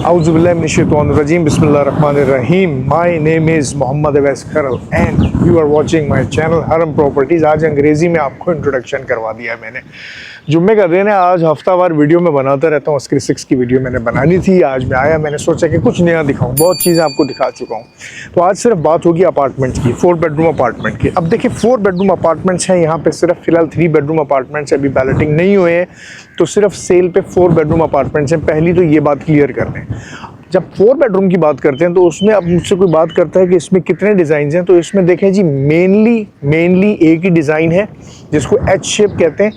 Auzubillahiminash-shaytanir-rajim. Bismillahir-rahmanir-rahim. My name is Mohammad Awais Kharal and you are watching my channel Haram Properties. आज अंग्रेजी में आपको introduction करवा दिया मैंने। जुम्मे का दिन है, आज हफ्तावार वीडियो में बनाता रहता हूँ। स्क्रीन 6 की वीडियो मैंने बनानी थी, आज मैं आया, मैंने सोचा कि कुछ नया दिखाऊं। बहुत चीज़ें आपको दिखा चुका हूँ, तो आज सिर्फ बात होगी अपार्टमेंट्स की, 4 बेडरूम अपार्टमेंट की। अब देखिए 4 बेडरूम अपार्टमेंट्स हैं यहाँ पे, सिर्फ फिलहाल 3 बेडरूम अपार्टमेंट्स अभी बैलेटिंग नहीं हुए हैं, तो सिर्फ सेल पे 4 बेडरूम अपार्टमेंट्स हैं। पहली तो ये बात क्लियर कर लें, जब 4 बेडरूम की बात करते हैं तो उसमें अब मुझसे कोई बात करता है कि इसमें कितने डिज़ाइन हैं, तो इसमें देखें जी मेनली एक ही डिज़ाइन है जिसको एच शेप कहते हैं,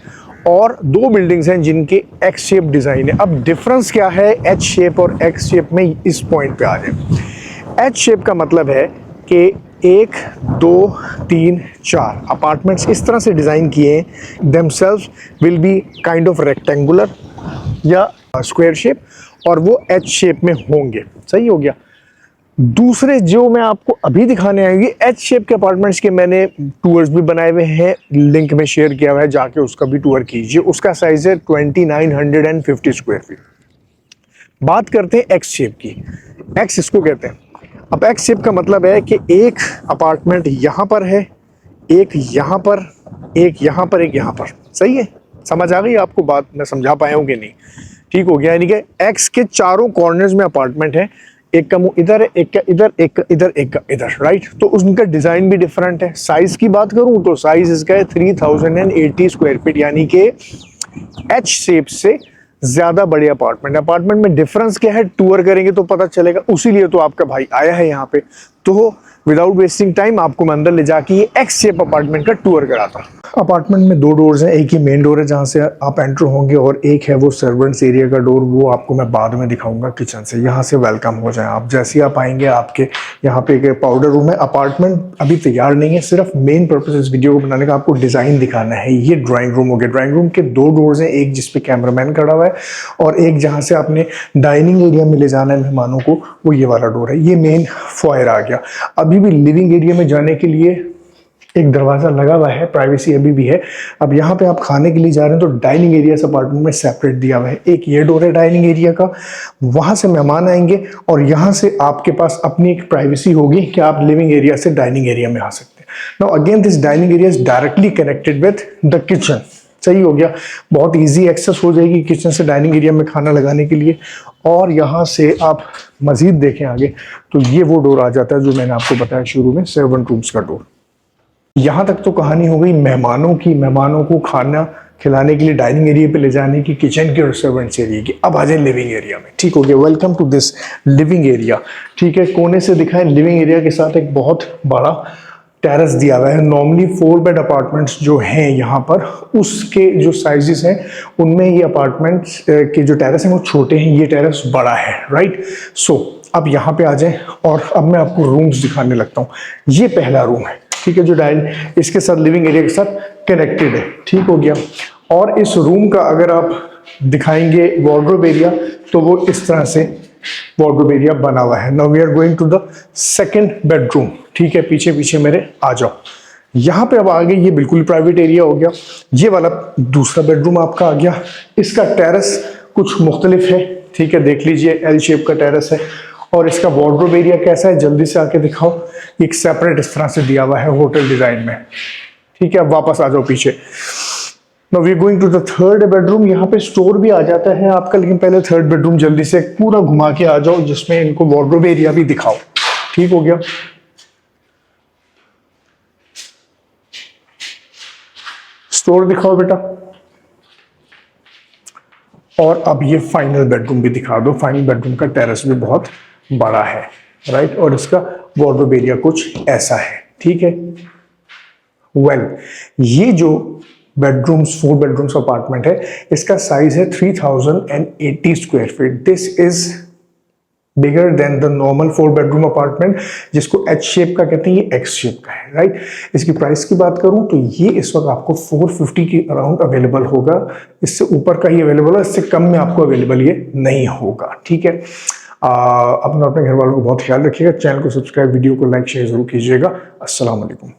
और 2 बिल्डिंग्स हैं जिनके एक्स शेप डिज़ाइन है। अब डिफरेंस क्या है एच शेप और एक्स शेप में, इस पॉइंट पे आ जाए। एच शेप का मतलब है कि 1 2 3 4 अपार्टमेंट्स इस तरह से डिज़ाइन किए हैं, themselves will be kind of rectangular या स्क्वायर शेप, और वो एच शेप में होंगे। सही हो गया। दूसरे जो मैं आपको अभी दिखाने आएंगे एच शेप के अपार्टमेंट्स के, मैंने टूर्स भी बनाए हुए हैं, लिंक में शेयर किया हुआ है, जाके उसका भी टूर कीजिए। उसका साइज है 2950 स्क्वायर फीट। बात करते हैं एक्स शेप की। एक्स इसको कहते हैं। अब एक्स शेप का मतलब है कि एक अपार्टमेंट यहाँ पर है, एक यहाँ पर, एक यहाँ पर, एक यहाँ पर। सही है, समझ आ गई आपको बात? मैं समझा पाया हूँ कि नहीं? ठीक हो गया। यानी कि एक्स के चारों कॉर्नर्स में अपार्टमेंट है, एक का मुंह इधर है, एक का इधर, एक का इधर, एक का इधर, राइट। तो उनका डिजाइन भी डिफरेंट है। साइज की बात करूं तो साइज इसका है 3080 स्क्वायर फीट, यानी कि एच शेप से ज्यादा बड़े अपार्टमेंट में डिफरेंस क्या है टूर करेंगे तो पता चलेगा। उसी लिए तो आपका भाई आया है यहाँ पे। तो विदाउट वेस्टिंग टाइम आपको मैं अंदर ले जाके ये एक्स शेप अपार्टमेंट का टूर कराता हूँ। अपार्टमेंट में 2 डोर्स हैं, एक ही मेन डोर है जहाँ से आप एंटर होंगे, और एक है वो सर्वेंट्स एरिया का डोर, वो आपको मैं बाद में दिखाऊंगा किचन से। यहाँ से वेलकम हो जाए आप। जैसे ही आप आएंगे आपके यहाँ पे एक पाउडर रूम है। अपार्टमेंट अभी तैयार नहीं है, सिर्फ मेन पर्पज इस वीडियो को बनाने का आपको डिज़ाइन दिखाना है। ये ड्राइंग रूम हो गया। ड्राइंग रूम के 2 डोर्स हैं, एक जिसपे कैमरामैन खड़ा हुआ है और एक जहाँ से आपने डाइनिंग एरिया में ले जाना है मेहमानों को, वो ये वाला डोर है। ये मेन फॉयर आ गया। अभी भी लिविंग एरिया में जाने के लिए एक दरवाज़ा लगा हुआ है, प्राइवेसी अभी भी है। अब यहाँ पे आप खाने के लिए जा रहे हैं तो डाइनिंग एरिया से अपार्टमेंट में सेपरेट दिया हुआ है। एक ये डोर है डाइनिंग एरिया का, वहाँ से मेहमान आएंगे और यहाँ से आपके पास अपनी एक प्राइवेसी होगी कि आप लिविंग एरिया से डाइनिंग एरिया में आ सकते हैं। Now again this dining area is directly connected with the kitchen. सही हो गया। बहुत ईजी एक्सेस हो जाएगी किचन से डाइनिंग एरिया में खाना लगाने के लिए। और यहाँ से आप मजीद देखें आगे तो ये वो डोर आ जाता है जो मैंने आपको बताया शुरू में, सर्वेंट रूम्स का डोर। यहाँ तक तो कहानी हो गई मेहमानों की, मेहमानों को खाना खिलाने के लिए डाइनिंग एरिया पे ले जाने की, किचन की और सर्वेंट्स एरिया की। अब आ जाए लिविंग एरिया में। ठीक हो गया। Welcome to this living area. ठीक है, कोने से दिखाएं। लिविंग एरिया के साथ एक बहुत बड़ा टेरेस दिया हुआ है। नॉर्मली 4 बेड अपार्टमेंट्स जो हैं यहाँ पर, उसके जो साइजेस हैं उनमें ये अपार्टमेंट्स के जो टेरेस हैं वो छोटे हैं, ये टेरेस बड़ा है, राइट। सो अब यहाँ पे आ जाए और अब मैं आपको रूम्स दिखाने लगता हूँ। ये पहला रूम है, ठीक है, जो इसके साथ लिविंग एरिया के साथ कनेक्टेड है। ठीक हो गया। और इस रूम का अगर आप दिखाएंगे वार्डरोब एरिया, तो वो इस तरह से वार्डरोब एरिया बना हुआ है। Now we are going to the second bedroom. ठीक है, पीछे पीछे मेरे आ जाओ। यहाँ पे अब आगे ये बिल्कुल प्राइवेट एरिया हो गया। ये वाला दूसरा बेडरूम आपका आ गया। इसका टेरेस कुछ मुख्तलिफ है। ठीक है, देख लीजिए, एल शेप का टेरेस है। और इसका वार्डरोब एरिया कैसा है जल्दी से आके दिखाओ। एक सेपरेट इस तरह से दिया हुआ है होटल डिजाइन में। ठीक है, अब वापस आ जाओ पीछे। Now we are going to the third bedroom। यहाँ पे स्टोर भी आ जाता है आपका, लेकिन पहले थर्ड बेडरूम जल्दी से पूरा घुमा के आ जाओ, जिसमें इनको वार्डरोब एरिया भी दिखाओ। ठीक हो गया। स्टोर दिखाओ बेटा। और अब ये फाइनल बेडरूम भी दिखा दो। फाइनल बेडरूम का टेरेस भी बहुत बड़ा है, राइट। और इसका वार्डरोब एरिया कुछ ऐसा है। ठीक है। वेल, ये जो बेडरूम्स 4 बेडरूम्स अपार्टमेंट है, इसका साइज है 3080 square feet. This is bigger than the normal 4 bedroom apartment, जिसको एच शेप का कहते हैं, ये एक्स शेप का है, राइट। इसकी प्राइस की बात करूं तो ये इस वक्त आपको 450 के अराउंड अवेलेबल होगा। इससे ऊपर का ही अवेलेबल है, इससे कम में आपको अवेलेबल ये नहीं होगा। ठीक है। अपने घर वालों को बहुत ख्याल रखिएगा। चैनल को सब्सक्राइब, वीडियो को लाइक शेयर जरूर कीजिएगा। अस्सलाम वालेकुम।